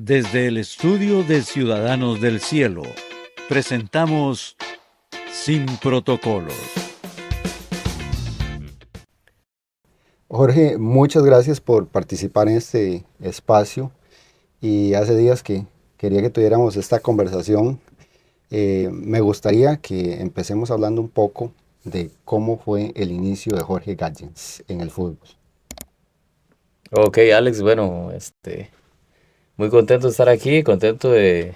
Desde el estudio de Ciudadanos del Cielo, presentamos Sin Protocolos. Jorge, muchas gracias por participar en este espacio y hace días que quería que tuviéramos esta conversación. Me gustaría que empecemos hablando un poco de cómo fue el inicio de Jorge Gallens en el fútbol. Ok, Alex, bueno, muy contento de estar aquí, contento de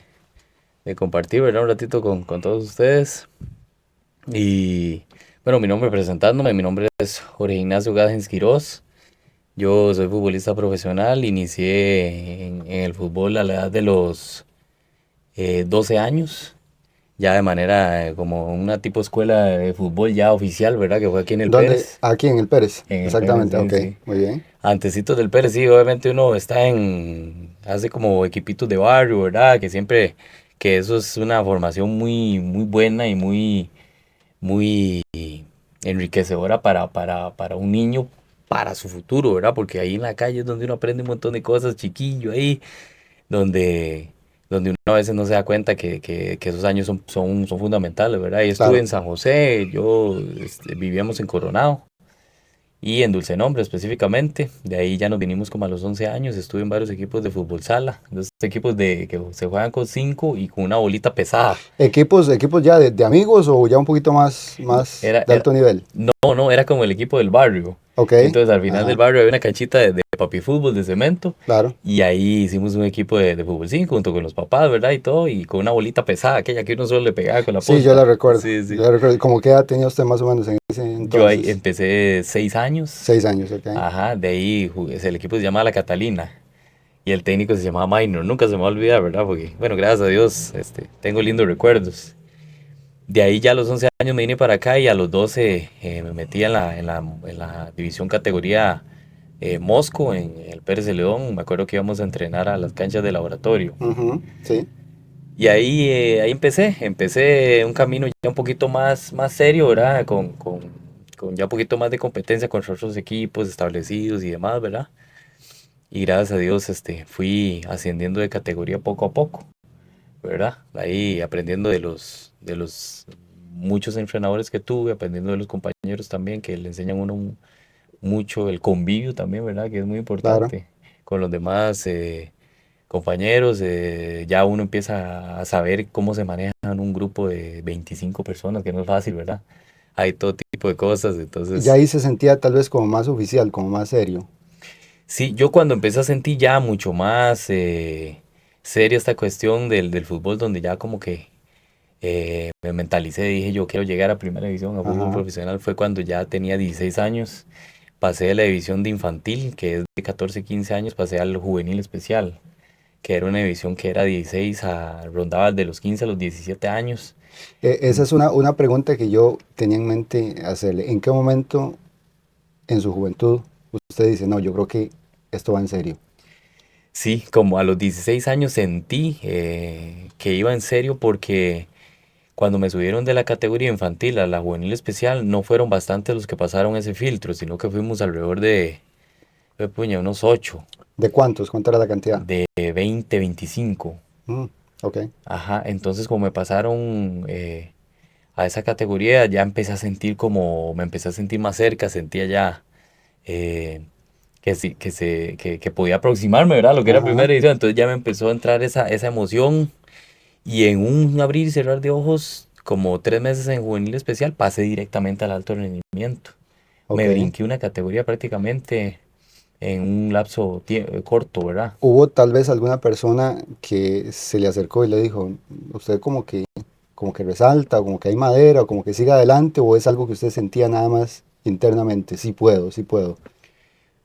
compartir, ¿verdad? Un ratito con todos ustedes. Y bueno, presentándome, mi nombre es Jorge Ignacio Gádenes Quirós. Yo soy futbolista profesional, inicié en el fútbol a la edad de los 12 años, ya de manera como una tipo escuela de fútbol ya oficial, ¿verdad? Que fue aquí en el ¿Dónde? Pérez. Aquí en el Pérez. En el Pérez, Exactamente, sí, ok, sí. muy bien. Antecitos del Pérez, sí, obviamente uno está hace como equipitos de barrio, ¿verdad? Que eso es una formación muy buena y muy enriquecedora para un niño, para su futuro, ¿verdad? Porque ahí en la calle es donde uno aprende un montón de cosas, chiquillo, ahí, donde, donde uno a veces no se da cuenta que esos años son fundamentales, ¿verdad? Y estuve Claro. en San José, vivíamos en Coronado y en Dulce Nombre específicamente. De ahí ya nos vinimos como a los 11 años. Estuve en varios equipos de fútbol sala, dos equipos que se juegan con 5 y con una bolita pesada. ¿Equipos ya de amigos o ya un poquito más Era, de era, alto nivel? no, era como el equipo del barrio. Ok, Entonces al final del ajá, barrio había una canchita de papi fútbol de cemento claro. y ahí hicimos un equipo de fútbol 5 junto con los papás, ¿verdad? Y todo, y con una bolita pesada, aquella que uno solo le pegaba con la Sí, yo posta. la recuerdo. Sí, Yo sí. la recuerdo. ¿Cómo qué edad tenía usted más o menos en ese Yo ahí entonces? empecé 6 años. 6 años, ok. Ajá, de ahí el equipo se llamaba La Catalina. Y el técnico se llamaba Minor, nunca se me va a olvidar, ¿verdad? Porque, bueno, gracias a Dios, tengo lindos recuerdos. De ahí ya a los 11 años me vine para acá y a los 12 me metí en la división categoría Mosco, en el Pérez de León. Me acuerdo que íbamos a entrenar a las canchas de laboratorio. Ujú, sí. Y ahí empecé un camino ya un poquito más serio, ¿verdad? Con ya un poquito más de competencia con otros equipos establecidos y demás, ¿verdad? Y gracias a Dios fui ascendiendo de categoría poco a poco, ¿verdad? Ahí aprendiendo de los muchos entrenadores que tuve, aprendiendo de los compañeros también que le enseñan a uno mucho el convivio también, ¿verdad? Que es muy Claro. importante con los demás compañeros. Ya uno empieza a saber cómo se manejan un grupo de 25 personas, que no es fácil, ¿verdad? Hay todo tipo de cosas, Ya entonces ahí se sentía tal vez como más oficial, como más serio. sí, yo cuando empecé a sentir ya mucho más seria esta cuestión del fútbol, donde ya como que me mentalicé, dije yo quiero llegar a primera división, a fútbol Ajá. profesional, fue cuando ya tenía 16 años, pasé de la división de infantil, que es de 14 15 años, pasé al juvenil especial, que era una división que era 16 rondaba de los 15 a los 17 años. Esa es una pregunta que yo tenía en mente hacerle. ¿En qué momento en su juventud usted dice, no, yo creo que esto va en serio? Sí, como a los 16 años sentí que iba en serio porque cuando me subieron de la categoría infantil a la juvenil especial, no fueron bastantes los que pasaron ese filtro, sino que fuimos alrededor puña, unos 8, ¿De cuántos? ¿Cuánta era la cantidad? de 20, 25. Mm, ok. Ajá, entonces como me pasaron a esa categoría, ya me empecé a sentir más cerca, sentía ya eh, que, sí, que podía aproximarme, ¿verdad? Lo que era Ajá. primera edición, entonces ya me empezó a entrar esa emoción. Y en un abrir y cerrar de ojos, como 3 meses en juvenil especial, pasé directamente al alto rendimiento. Ok. Me brinqué una categoría prácticamente en un lapso corto, ¿verdad? ¿Hubo tal vez alguna persona que se le acercó y le dijo, usted como que resalta, o como que hay madera, o como que siga adelante, o es algo que usted sentía nada más internamente? Sí puedo, sí puedo.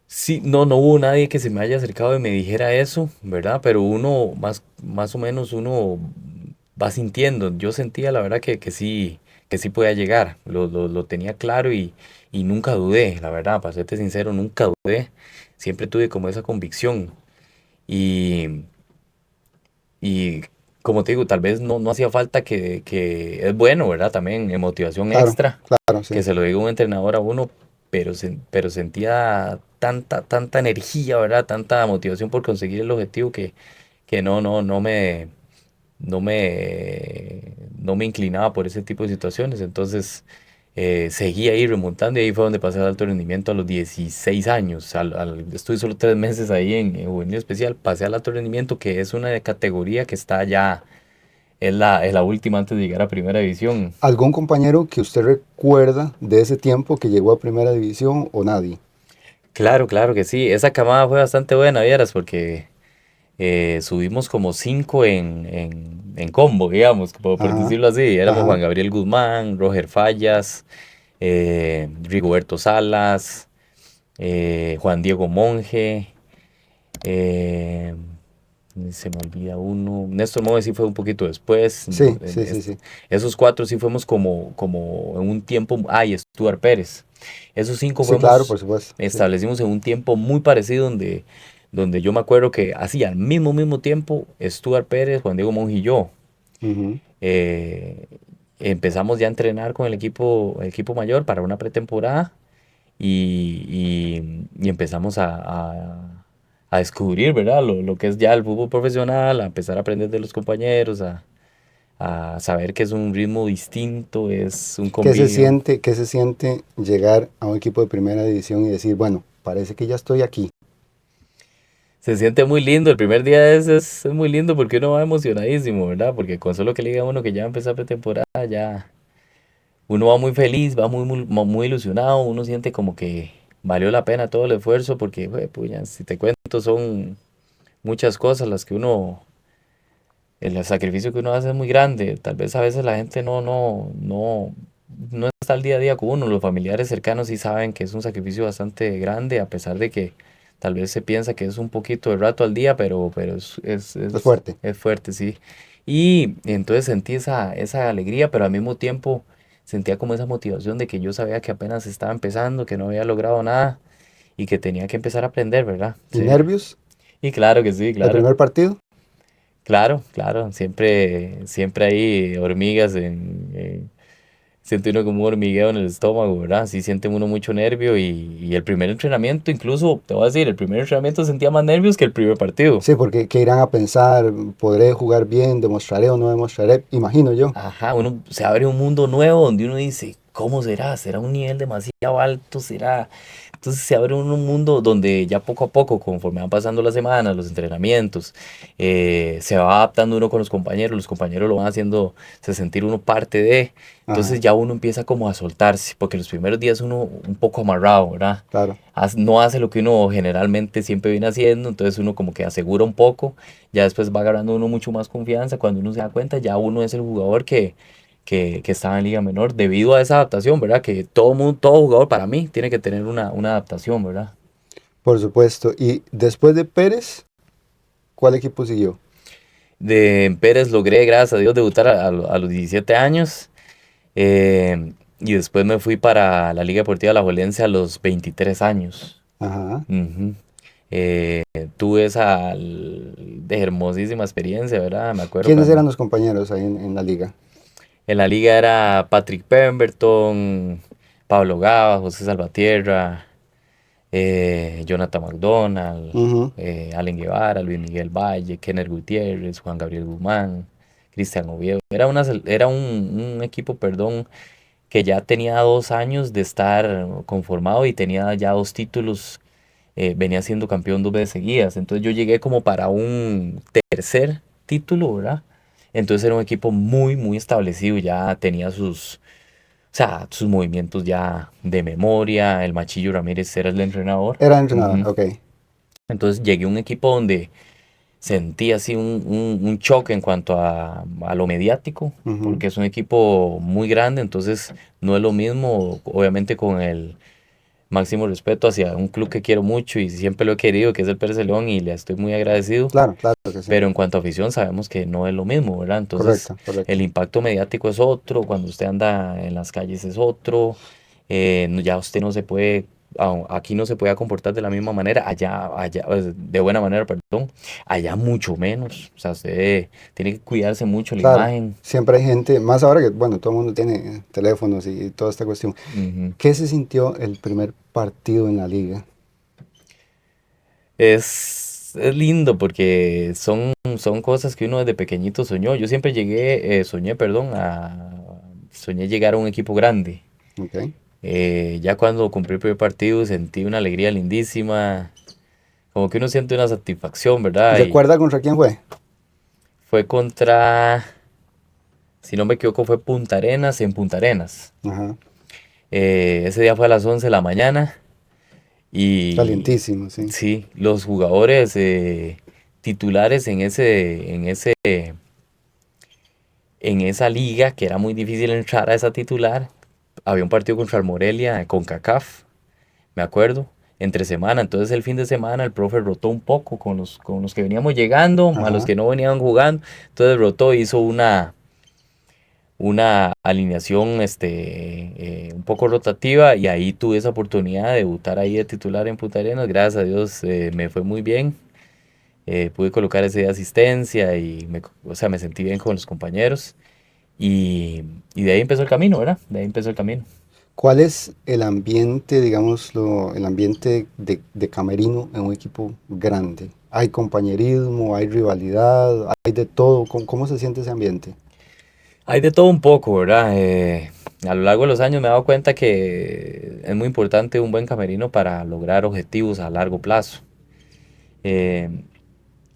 Sí, no hubo nadie que se me haya acercado y me dijera eso, ¿verdad? Pero uno, más o menos, uno va sintiendo. Yo sentía, la verdad, que sí podía llegar. Lo tenía claro y nunca dudé, la verdad, para serte sincero, nunca dudé. Siempre tuve como esa convicción. Y, y como te digo, tal vez no hacía falta que es bueno, ¿verdad? También motivación Claro, extra, claro, que sí. se lo diga un entrenador a uno, pero sentía tanta energía, ¿verdad? Tanta motivación por conseguir el objetivo que no me inclinaba por ese tipo de situaciones. Entonces seguí ahí remontando y ahí fue donde pasé al alto rendimiento a los 16 años. Estuve solo 3 meses ahí en juvenil especial, pasé al alto rendimiento, que es una categoría que está ya, es la última antes de llegar a primera división. ¿Algún compañero que usted recuerda de ese tiempo que llegó a primera división o nadie? Claro, claro que sí. Esa camada fue bastante buena, vieras, porque subimos como cinco en combo, digamos, por Ajá, decirlo así. Éramos ajá. Juan Gabriel Guzmán, Roger Fallas, Rigoberto Salas, Juan Diego Monge, eh, se me olvida uno. Néstor Monge sí fue un poquito después. Sí, sí, sí, sí. Esos cuatro sí fuimos como en un tiempo. Ah, y Stuart Pérez. Esos cinco Sí, claro, fuimos, por supuesto. Sí. establecimos en un tiempo muy parecido donde yo me acuerdo que así al mismo tiempo, Stuart Pérez, Juan Diego Monge y yo. Ujú. eh, Empezamos ya a entrenar con el equipo mayor para una pretemporada y empezamos a descubrir, ¿verdad? Lo que es ya el fútbol profesional, a empezar a aprender de los compañeros, a saber que es un ritmo distinto, es un convivio. Qué se siente llegar a un equipo de primera división y decir, bueno, parece que ya estoy aquí? Se siente muy lindo, el primer día es muy lindo porque uno va emocionadísimo, ¿verdad? Porque con solo que le diga a uno que ya empezó la pretemporada, ya uno va muy feliz, va muy ilusionado, uno siente como que valió la pena todo el esfuerzo porque, puya, si te cuento, son muchas cosas las que el sacrificio que uno hace es muy grande. Tal vez a veces la gente no está al día a día con uno. Los familiares cercanos sí saben que es un sacrificio bastante grande, a pesar de que tal vez se piensa que es un poquito de rato al día, pero Es fuerte. es fuerte, sí. Y entonces sentí esa alegría, pero al mismo tiempo sentía como esa motivación de que yo sabía que apenas estaba empezando, que no había logrado nada y que tenía que empezar a aprender, ¿verdad? ¿Y Sí. nervios? Y claro que sí, ¿El claro. primer partido? Claro, claro, siempre hay hormigas siente uno como un hormigueo en el estómago, ¿verdad? Sí siente uno mucho nervio y el primer entrenamiento, incluso, te voy a decir, el primer entrenamiento sentía más nervios que el primer partido. Sí, porque ¿qué irán a pensar? ¿Podré jugar bien? ¿Demostraré o no demostraré? Imagino yo. Ajá, uno se abre un mundo nuevo donde uno dice, ¿cómo será? ¿Será un nivel demasiado alto? ¿Será? Entonces se abre un mundo donde ya poco a poco, conforme van pasando las semanas, los entrenamientos, se va adaptando uno con los compañeros lo van haciendo se sentir uno parte de, entonces Ajá, ya uno empieza como a soltarse, porque los primeros días uno un poco amarrado, ¿verdad? claro. No hace lo que uno generalmente siempre viene haciendo, entonces uno como que asegura un poco, ya después va agarrando uno mucho más confianza, cuando uno se da cuenta ya uno es el jugador que estaba en Liga Menor debido a esa adaptación, ¿verdad? Que todo mundo, todo jugador para mí tiene que tener una adaptación, ¿verdad? Por supuesto. Y después de Pérez, ¿cuál equipo siguió? De Pérez logré, gracias a Dios, debutar a los 17 años y después me fui para la Liga Deportiva Alajuelense a los 23 años. Ajá. Ujú. Eh, Tuve esa hermosísima experiencia, ¿verdad? Me acuerdo ¿Quiénes cuando eran los compañeros ahí en la liga? en la liga era Patrick Pemberton, Pablo Gaba, José Salvatierra, Jonathan McDonald, Ujú. Allen Guevara, Luis Miguel Valle, Kenner Gutiérrez, Juan Gabriel Guzmán, Cristian Oviedo. Era un equipo, perdón, que ya tenía 2 años de estar conformado y tenía ya 2 títulos, venía siendo campeón 2 veces seguidas. Entonces yo llegué como para un tercer título, ¿verdad? Entonces era un equipo muy establecido, ya tenía o sea, sus movimientos ya de memoria, el Machillo Ramírez era el entrenador. Era entrenador, Ujú. ok. Entonces llegué a un equipo donde sentí así un choque en cuanto a lo mediático, Ujú. porque es un equipo muy grande, entonces no es lo mismo, obviamente con el máximo respeto hacia un club que quiero mucho y siempre lo he querido, que es el Pérez León, y le estoy muy agradecido. Claro, claro que sí. Pero en cuanto a afición sabemos que no es lo mismo, ¿verdad? Entonces Correcto, correcto. el impacto mediático es otro, cuando usted anda en las calles es otro, ya usted no se puede, aquí no se puede comportar de la misma manera, allá, pues, de buena manera, perdón, allá mucho menos, o sea, usted tiene que cuidarse mucho la Claro, imagen. siempre hay gente, más ahora que, bueno, todo el mundo tiene teléfonos y toda esta cuestión. Ujú. ¿Qué se sintió el primer partido en la liga? es lindo porque son cosas que uno desde pequeñito soñó. Yo siempre soñé, perdón, soñé llegar a un equipo grande. Ok. Ya cuando cumplí el primer partido sentí una alegría lindísima, como que uno siente una satisfacción, ¿verdad? Y ¿Recuerda contra quién fue? fue contra, si no me equivoco, fue Punta Arenas en Punta Arenas. Ajá. Ese día fue a las 11 de la mañana y Calientísimo, sí. sí, los jugadores titulares en esa liga, que era muy difícil entrar a esa titular, había un partido contra el Morelia con CACAF, me acuerdo, entre semana. Entonces el fin de semana el profe rotó un poco con los que veníamos llegando, a los Ajá. que no venían jugando. Entonces rotó, hizo una alineación un poco rotativa y ahí tuve esa oportunidad de debutar ahí de titular en Punta Arenas. Gracias a Dios me fue muy bien. Pude colocar ese de asistencia y o sea, me sentí bien con los compañeros. Y de ahí empezó el camino, ¿verdad? De ahí empezó el camino. ¿Cuál es el ambiente, digámoslo, el ambiente de camerino en un equipo grande? ¿Hay compañerismo, hay rivalidad, hay de todo? ¿Cómo se siente ese ambiente? Hay de todo un poco, ¿verdad? A lo largo de los años me he dado cuenta que es muy importante un buen camerino para lograr objetivos a largo plazo. Eh,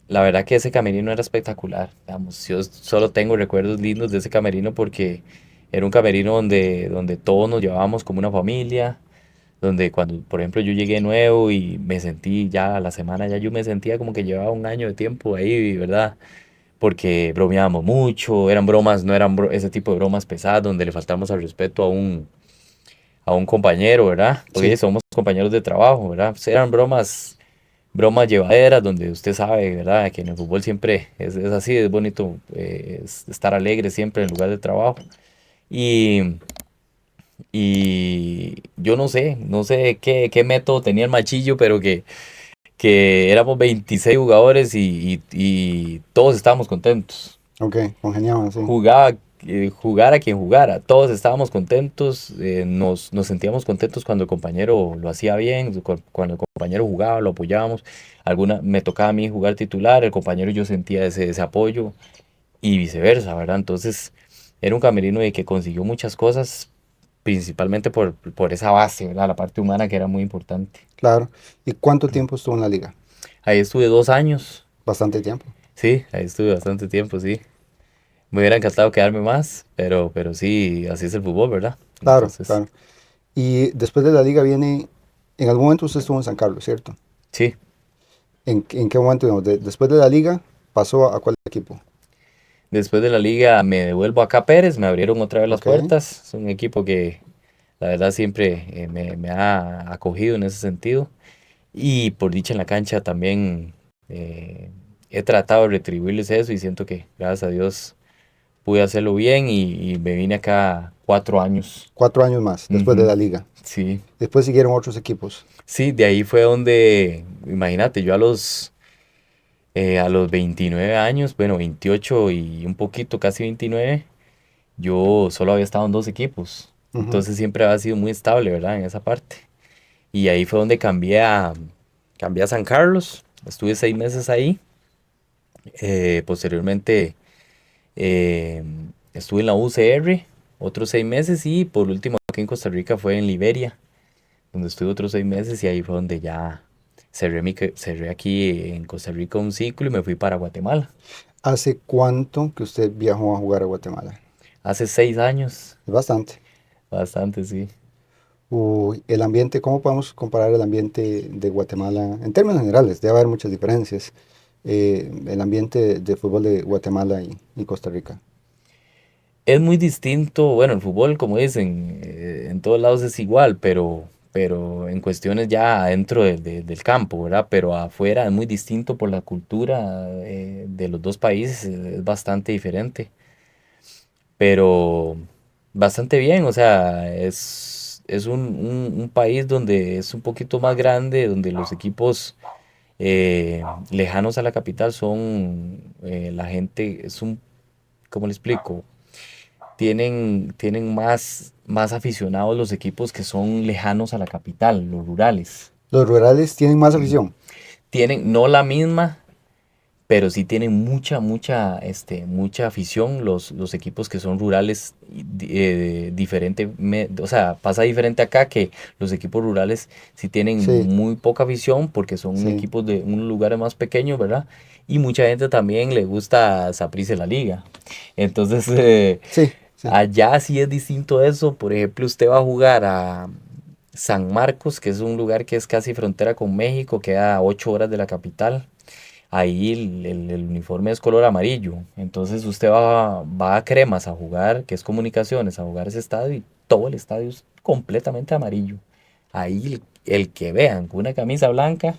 la verdad que ese camerino era espectacular. Digamos, yo solo tengo recuerdos lindos de ese camerino porque era un camerino donde todos nos llevábamos como una familia, donde cuando, por ejemplo, yo llegué nuevo y me sentí ya a la semana, ya yo me sentía como que llevaba un año de tiempo ahí, ¿verdad? Porque bromeábamos mucho, eran bromas, no eran ese tipo de bromas pesadas donde le faltamos al respeto a un compañero, ¿verdad? Porque Sí, somos compañeros de trabajo, ¿verdad? Pues eran bromas llevaderas donde usted sabe, ¿verdad? Que en el fútbol siempre es así, es bonito estar alegre siempre en el lugar de trabajo. Y, y yo no sé qué método tenía el machillo, pero que éramos 26 jugadores y todos estábamos contentos. ok, congeniaban, sí. Jugara quien jugara, todos estábamos contentos, nos sentíamos contentos cuando el compañero lo hacía bien, cuando el compañero jugaba, lo apoyábamos. Me tocaba a mí jugar titular, el compañero yo sentía ese apoyo y viceversa, ¿verdad? Entonces era un camerino de que consiguió muchas cosas, principalmente por esa base, ¿verdad? La parte humana que era muy importante. Claro. ¿Y cuánto tiempo estuvo en la liga? Ahí estuve 2 años, Bastante tiempo. sí, ahí estuve bastante tiempo, sí. Me hubiera encantado quedarme más, pero sí, así es el fútbol, ¿verdad? Claro, Entonces, claro. Y después de la liga viene, en algún momento usted estuvo en San Carlos, ¿cierto? sí. ¿En qué momento, digamos, después de la liga pasó a cuál equipo? Después de la liga me devuelvo acá a Pérez, me abrieron otra vez las Ok, puertas. Es un equipo que la verdad siempre me ha acogido en ese sentido. Y por dicha en la cancha también eh, he tratado de retribuirles eso y siento que gracias a Dios pude hacerlo bien y me vine acá 4 años. 4 años más después de Ujú. la liga. Sí, Después siguieron otros equipos. sí, de ahí fue donde, imagínate, yo a los 29 años, bueno, 28 y un poquito, casi 29, yo solo había estado en 2 equipos. Ujú. Entonces siempre había sido muy estable, ¿verdad? En esa parte. Y ahí fue donde cambié a San Carlos. Estuve 6 meses ahí. Posteriormente eh, estuve en la UCR otros 6 meses y por último aquí en Costa Rica fue en Liberia, donde estuve otros 6 meses y ahí fue donde ya cerré aquí en Costa Rica un ciclo y me fui para Guatemala. ¿Hace cuánto que usted viajó a jugar a Guatemala? Hace 6 años, Es bastante. bastante, sí. Uy, el ambiente, ¿cómo podemos comparar el ambiente de Guatemala? En términos generales, debe haber muchas diferencias. El ambiente de fútbol de Guatemala y Costa Rica. Es muy distinto, bueno, el fútbol, como dicen, en todos lados es igual, pero en cuestiones ya dentro del campo, ¿verdad? Pero afuera es muy distinto por la cultura de los dos países, es bastante diferente, pero bastante bien, o sea, es un país donde es un poquito más grande, donde los equipos lejanos a la capital la gente, ¿cómo le explico? Tienen más aficionados los equipos que son lejanos a la capital, los rurales. Los rurales tienen más afición. tienen, no la misma, pero sí tienen mucha afición los equipos que son rurales, diferente, o sea, pasa diferente acá que los equipos rurales sí tienen Sí, muy poca afición porque son sí, equipos de unos lugares más pequeños, ¿verdad? Y mucha gente también le gusta Saprissa la liga. Entonces, sí, sí. allá sí es distinto eso. Por ejemplo, usted va a jugar a San Marcos, que es un lugar que es casi frontera con México, queda a 8 horas de la capital. Ahí el uniforme es color amarillo. Entonces usted va a Cremas a jugar, que es Comunicaciones, a jugar ese estadio y todo el estadio es completamente amarillo. Ahí el que vean con una camisa blanca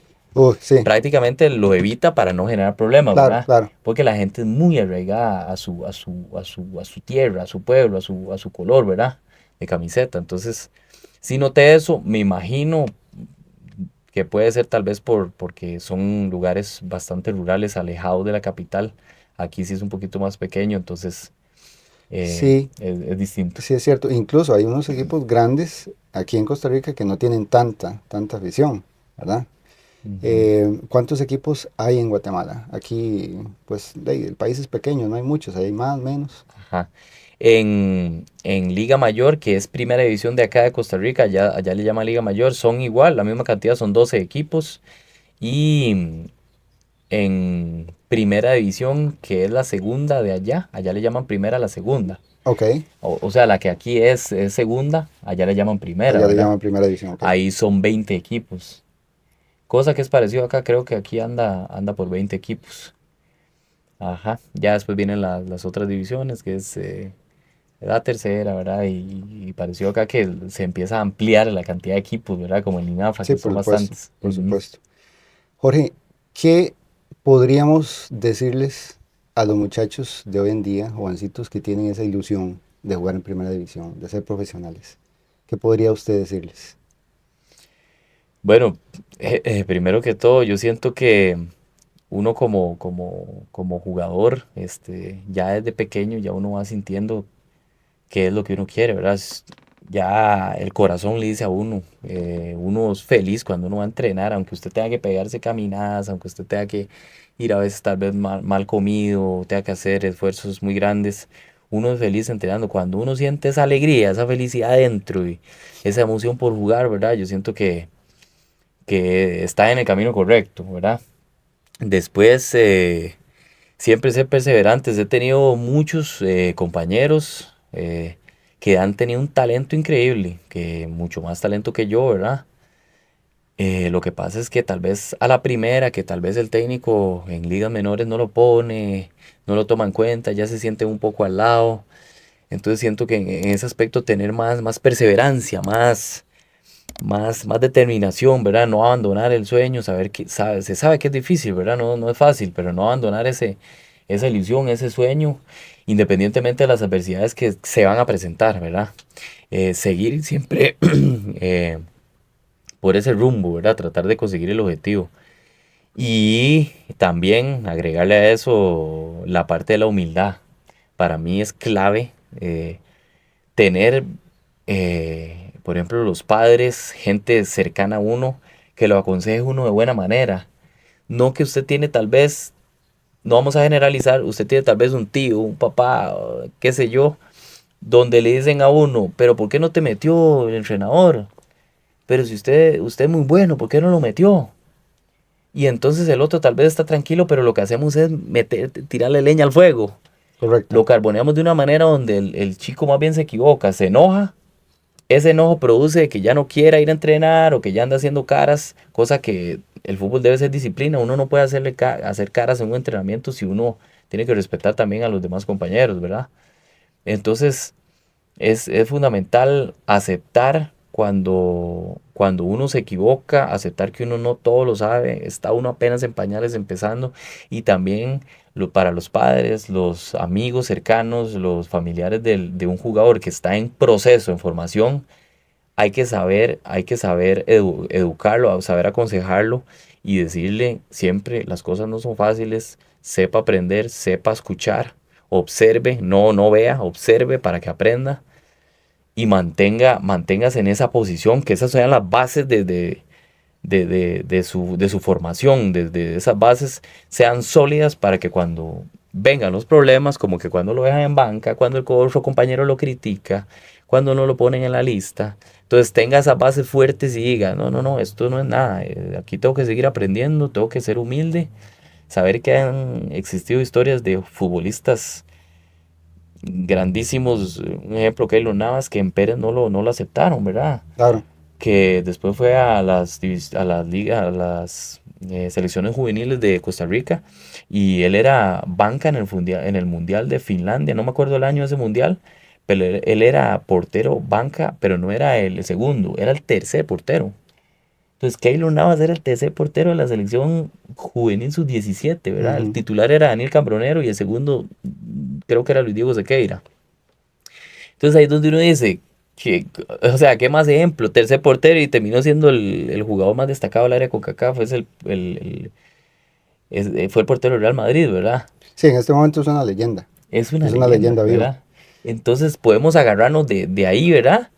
Sí, prácticamente lo evita para no generar problemas, claro, ¿verdad? claro. Porque la gente es muy arraigada a su tierra, a su pueblo, a su color, ¿verdad? De camiseta. Entonces, si noté eso, me imagino que puede ser tal vez porque son lugares bastante rurales, alejados de la capital. Aquí sí es un poquito más pequeño, entonces Sí, es distinto. sí es cierto. Incluso hay unos equipos grandes aquí en Costa Rica que no tienen tanta afición, ¿verdad? Ujú. ¿Cuántos equipos hay en Guatemala? Aquí, pues, el país es pequeño, no hay muchos, hay más, menos. Ajá. En Liga Mayor, que es primera división de acá de Costa Rica, allá le llama Liga Mayor, son igual, la misma cantidad, son 12 equipos. Y en primera división, que es la segunda de allá le llaman primera a la segunda. Ok, O sea, la que aquí es segunda, allá le llaman primera, allá le ¿verdad? llaman primera división, ok. Ahí son 20 equipos. Cosa que es parecido acá, creo que aquí anda por 20 equipos. Ajá. Ya después vienen las otras divisiones, que es la tercera, ¿verdad? Y pareció acá que se empieza a ampliar la cantidad de equipos, ¿verdad? Como en INAFA, Sí, que por son supuesto, bastantes. por Ujú. supuesto. Jorge, ¿qué podríamos decirles a los muchachos de hoy en día, jovencitos que tienen esa ilusión de jugar en primera división, de ser profesionales? ¿Qué podría usted decirles? Bueno, primero que todo, yo siento que uno como jugador, ya desde pequeño, ya uno va sintiendo qué es lo que uno quiere, ¿verdad? Ya el corazón le dice a uno, uno es feliz cuando uno va a entrenar, aunque usted tenga que pegarse caminadas, aunque usted tenga que ir a veces tal vez mal comido, tenga que hacer esfuerzos muy grandes, uno es feliz entrenando. Cuando uno siente esa alegría, esa felicidad dentro y esa emoción por jugar, ¿verdad? Yo siento que está en el camino correcto, ¿verdad? Después, siempre ser perseverantes. He tenido muchos compañeros que han tenido un talento increíble, que mucho más talento que yo, ¿verdad? Lo que pasa es que tal vez a la primera, que tal vez el técnico en ligas menores no lo pone, no lo toma en cuenta, ya se siente un poco al lado. Entonces siento que en ese aspecto tener más perseverancia, más determinación, ¿verdad? No abandonar el sueño, se sabe que es difícil, ¿verdad? No es fácil, pero no abandonar esa ilusión, ese sueño, independientemente de las adversidades que se van a presentar, ¿verdad? Seguir siempre eh, por ese rumbo, ¿verdad? Tratar de conseguir el objetivo. Y también agregarle a eso la parte de la humildad. Para mí es clave tener, por ejemplo, los padres, gente cercana a uno, que lo aconseje uno de buena manera. No que usted tiene tal vez, no vamos a generalizar, usted tiene tal vez un tío, un papá, o qué sé yo, donde le dicen a uno, pero ¿por qué no te metió el entrenador? Pero si usted es muy bueno, ¿por qué no lo metió? Y entonces el otro tal vez está tranquilo, pero lo que hacemos es tirarle leña al fuego. Correcto, Lo carboneamos de una manera donde el chico más bien se equivoca, se enoja. Ese enojo produce que ya no quiera ir a entrenar o que ya anda haciendo caras, cosa que el fútbol debe ser disciplina. Uno no puede hacer caras en un entrenamiento si uno tiene que respetar también a los demás compañeros, ¿verdad? Entonces es fundamental aceptar cuando uno se equivoca, aceptar que uno no todo lo sabe, está uno apenas en pañales empezando y también para los padres, los amigos cercanos, los familiares de un jugador que está en proceso, en formación, hay que saber educarlo, saber aconsejarlo y decirle siempre las cosas no son fáciles, sepa aprender, sepa escuchar, observe, no vea, observe para que aprenda y manténgase en esa posición, que esas sean las bases de su formación, de esas bases sean sólidas para que cuando vengan los problemas, como que cuando lo dejan en banca, cuando el otro compañero lo critica, cuando no lo ponen en la lista, entonces tenga esas bases fuertes y diga, no, no, no, esto no es nada, aquí tengo que seguir aprendiendo, tengo que ser humilde, saber que han existido historias de futbolistas grandísimos, un ejemplo, Keylor Navas, que en Pérez no lo aceptaron, ¿verdad? Claro. Que después fue a a las selecciones juveniles de Costa Rica y él era banca en el Mundial de Finlandia, no me acuerdo el año de ese Mundial, pero él era portero banca, pero no era el segundo, era el tercer portero. Entonces Keylor Navas era el tercer portero de la selección juvenil sub-17, ¿verdad? El Ujú. titular era Daniel Cambronero y el segundo creo que era Luis Diego Sequeira. Entonces ahí es donde uno dice, que, o sea, ¿qué más ejemplo? Tercer portero y terminó siendo el jugador más destacado del área CONCACAF, fue el portero del Real Madrid, ¿verdad? Sí, en este momento es una leyenda. Es una Es una leyenda, leyenda viva. ¿verdad? Entonces podemos agarrarnos de ahí, ¿verdad?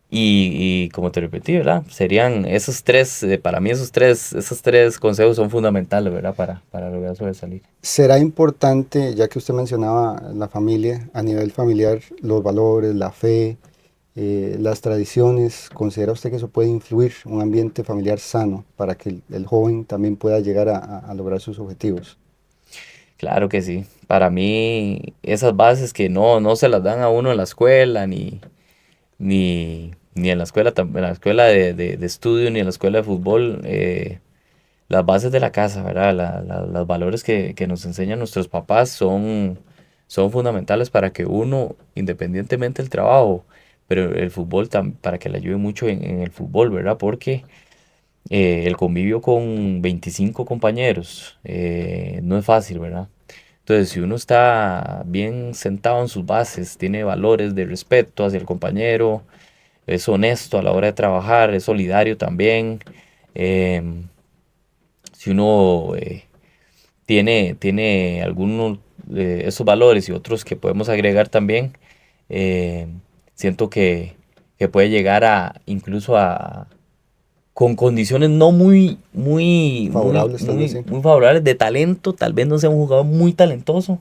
Y como te repetí, ¿verdad? Serían esos tres, para mí esos tres consejos son fundamentales, ¿verdad? Para lograr sobresalir. Será importante, ya que usted mencionaba la familia, a nivel familiar, los valores, la fe, las tradiciones, ¿considera usted que eso puede influir un ambiente familiar sano para que el joven también pueda llegar a lograr sus objetivos? Claro que sí. Para mí, esas bases que no se las dan a uno en la escuela, ni en la escuela, en la escuela de estudio, ni en la escuela de fútbol, las bases de la casa, ¿verdad? Los valores que nos enseñan nuestros papás son fundamentales para que uno, independientemente del trabajo, pero el fútbol, para que le ayude mucho en el fútbol, ¿verdad? Porque el convivio con 25 compañeros no es fácil, ¿verdad? Entonces, si uno está bien sentado en sus bases, tiene valores de respeto hacia el compañero, es honesto a la hora de trabajar, es solidario también. em, si uno tiene algunos de esos valores y otros que podemos agregar también, eh, siento que puede llegar a incluso con condiciones no Favorables, tal vez sí. muy favorables de talento, tal vez no sea un jugador muy talentoso,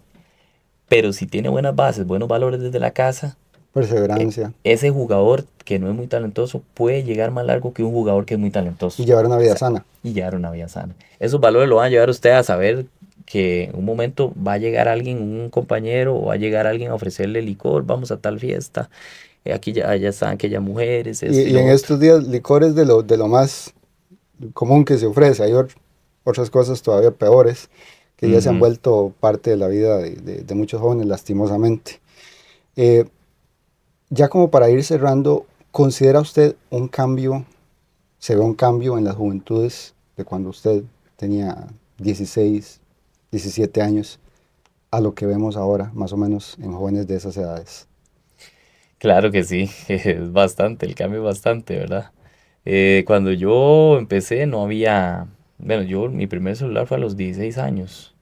pero si tiene buenas bases, buenos valores desde la casa, Perseverancia ese jugador que no es muy talentoso puede llegar más largo que un jugador que es muy y talentoso. llevar una O vida sea, sana. y llevar una vida sana. Esos valores lo van a llevar a usted a saber que en un momento va a llegar alguien, un compañero, o va a llegar alguien a ofrecerle licor, vamos a tal fiesta, aquí ya, allá están aquellas mujeres, esto y Y lo en otro. estos días, licor es de lo más común que se ofrece. Hay otras cosas todavía peores que ya se han Ujú. vuelto parte de la vida de muchos jóvenes, lastimosamente. Eh, ya como para ir cerrando, ¿considera usted un cambio, se ve un cambio en las juventudes de cuando usted tenía 16, 17 años a lo que vemos ahora, más o menos en jóvenes de esas edades? Claro que sí, es bastante, el cambio es bastante, ¿verdad? Cuando yo empecé no había, bueno, mi primer celular fue a los 16 años.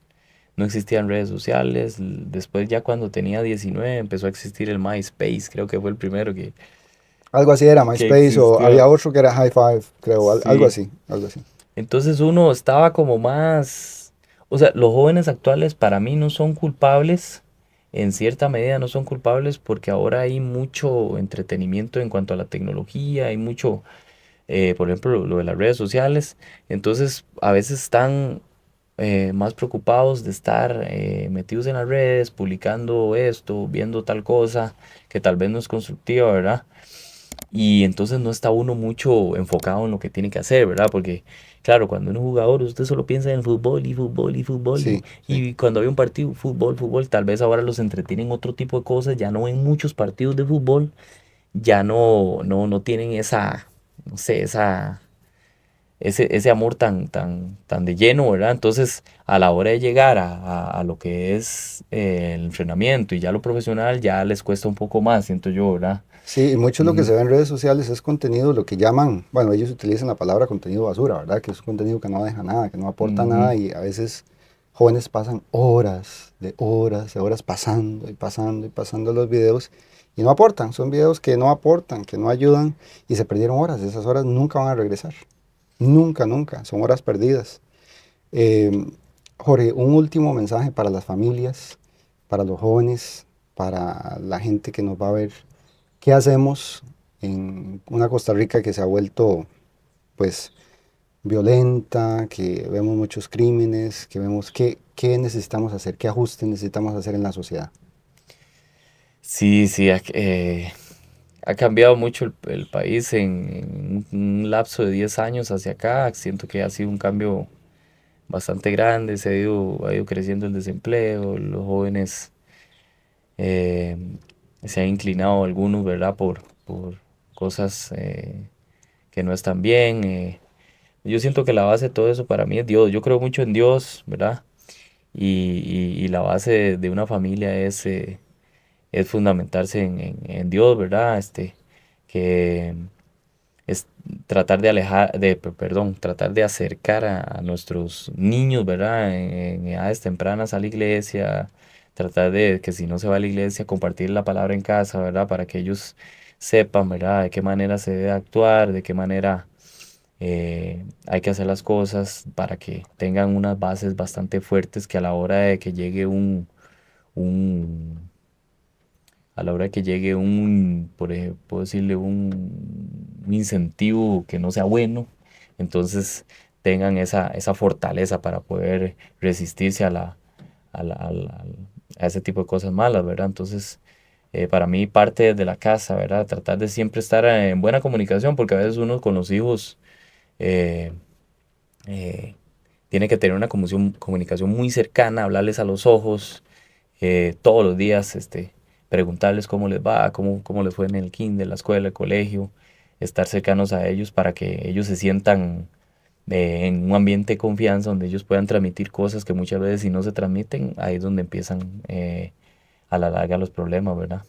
No existían redes sociales. Después ya cuando tenía 19 empezó a existir el MySpace, creo que fue el primero Algo así era que MySpace o había existió. otro que era High Five, creo, algo Sí. así, algo así. Entonces uno estaba como más, o sea, los jóvenes actuales para mí no son culpables, en cierta medida no son culpables porque ahora hay mucho entretenimiento en cuanto a la tecnología, hay mucho, por ejemplo, lo de las redes sociales. Entonces a veces están más preocupados de estar metidos en las redes, publicando esto, viendo tal cosa que tal vez no es constructiva, ¿verdad? Y entonces no está uno mucho enfocado en lo que tiene que hacer, ¿verdad? Porque, claro, cuando uno es jugador, usted solo piensa en fútbol y fútbol y fútbol. Sí, sí. Y cuando hay un partido, fútbol, fútbol, tal vez ahora los entretienen otro tipo de cosas, ya no ven muchos partidos de fútbol, ya no tienen esa, no sé, ese amor tan de lleno, ¿verdad? Entonces, a la hora de llegar a lo que es el entrenamiento y ya lo profesional, ya les cuesta un poco más, siento yo, ¿verdad? Sí, y mucho de lo que Ujú, se ve en redes sociales es contenido, lo que llaman, bueno, ellos utilizan la palabra contenido basura, ¿verdad? Que es contenido que no deja nada, que no aporta ujú. nada y a veces jóvenes pasan de horas pasando y pasando y pasando los videos y no aportan, son videos que no aportan, que no ayudan y se perdieron horas, esas horas nunca van a regresar. Nunca, nunca, son horas perdidas. Eh, Jorge, un último mensaje para las familias, para los jóvenes, para la gente que nos va a ver. ¿Qué hacemos en una Costa Rica que se ha vuelto, pues, violenta, que vemos muchos crímenes, que vemos qué necesitamos hacer, qué ajustes necesitamos hacer en la sociedad? Sí, sí, ha cambiado mucho el país en un lapso de 10 años hacia acá. Siento que ha sido un cambio bastante grande, ha ido creciendo el desempleo, los jóvenes eh, se han inclinado algunos, ¿verdad? Por cosas que no están bien. Yo siento que la base de todo eso para mí es Dios. Yo creo mucho en Dios, ¿verdad? Y la base de una familia es fundamentarse en Dios, ¿verdad? Que es tratar de perdón, tratar de acercar a nuestros niños, ¿verdad? En edades tempranas a la iglesia, tratar de que si no se va a la iglesia, compartir la palabra en casa, ¿verdad? Para que ellos sepan, ¿verdad? De qué manera se debe actuar, de qué manera hay que hacer las cosas para que tengan unas bases bastante fuertes que a la hora de que llegue un a la hora que llegue por ejemplo, puedo decirle un incentivo que no sea bueno, entonces tengan esa fortaleza para poder resistirse a ese tipo de cosas malas, ¿verdad? Entonces, para mí parte de la casa, ¿verdad? Tratar de siempre estar en buena comunicación, porque a veces uno con los hijos eh, eh, tiene que tener una comunicación muy cercana, hablarles a los ojos todos los días, preguntarles cómo les va, cómo les fue en el kinder, la escuela, el colegio, estar cercanos a ellos para que ellos se sientan en un ambiente de confianza donde ellos puedan transmitir cosas que muchas veces si no se transmiten, ahí es donde empiezan a la larga los problemas, ¿verdad?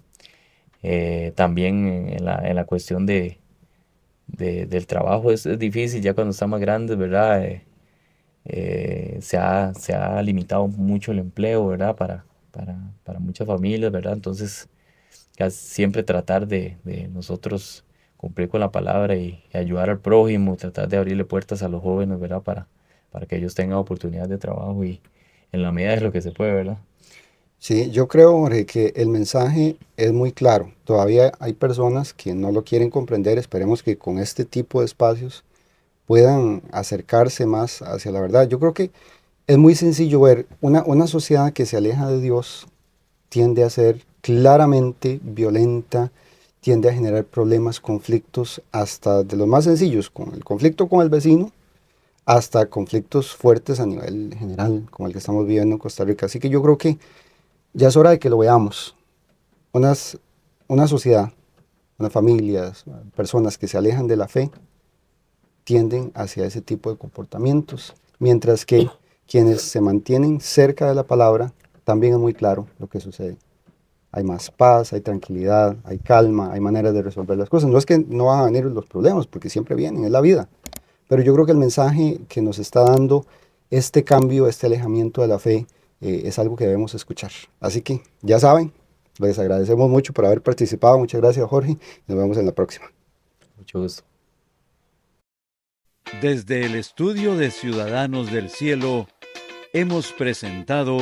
También en la cuestión del trabajo es difícil ya cuando están más grandes, ¿verdad? Se ha limitado mucho el empleo, ¿verdad? Para muchas familias, ¿verdad? Entonces, siempre tratar de nosotros cumplir con la palabra y ayudar al prójimo, tratar de abrirle puertas a los jóvenes, ¿verdad? Para que ellos tengan oportunidades de trabajo y en la medida de lo que se puede, ¿verdad? Sí, yo creo, Jorge, que el mensaje es muy claro. Todavía hay personas que no lo quieren comprender. Esperemos que con este tipo de espacios puedan acercarse más hacia la verdad. Yo creo que es muy sencillo ver una sociedad que se aleja de Dios tiende a ser claramente violenta, tiende a generar problemas, conflictos, hasta de los más sencillos, con el conflicto con el vecino, hasta conflictos fuertes a nivel general, como el que estamos viviendo en Costa Rica. Así que yo creo que ya es hora de que lo veamos. Unas, una sociedad, unas familias, personas que se alejan de la fe, tienden hacia ese tipo de comportamientos, mientras que quienes se mantienen cerca de la palabra, también es muy claro lo que sucede. Hay más paz, hay tranquilidad, hay calma, hay maneras de resolver las cosas. No es que no van a venir los problemas, porque siempre vienen, es la vida. Pero yo creo que el mensaje que nos está dando este cambio, este alejamiento de la fe, es algo que debemos escuchar. Así que ya saben, les agradecemos mucho por haber participado. Muchas gracias, Jorge. Nos vemos en la próxima. Mucho gusto. Desde el estudio de Ciudadanos del Cielo, hemos presentado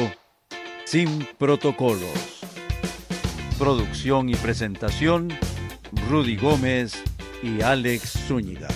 Sin Protocolos. Producción y presentación, Rudy Gómez y Alex Zúñiga.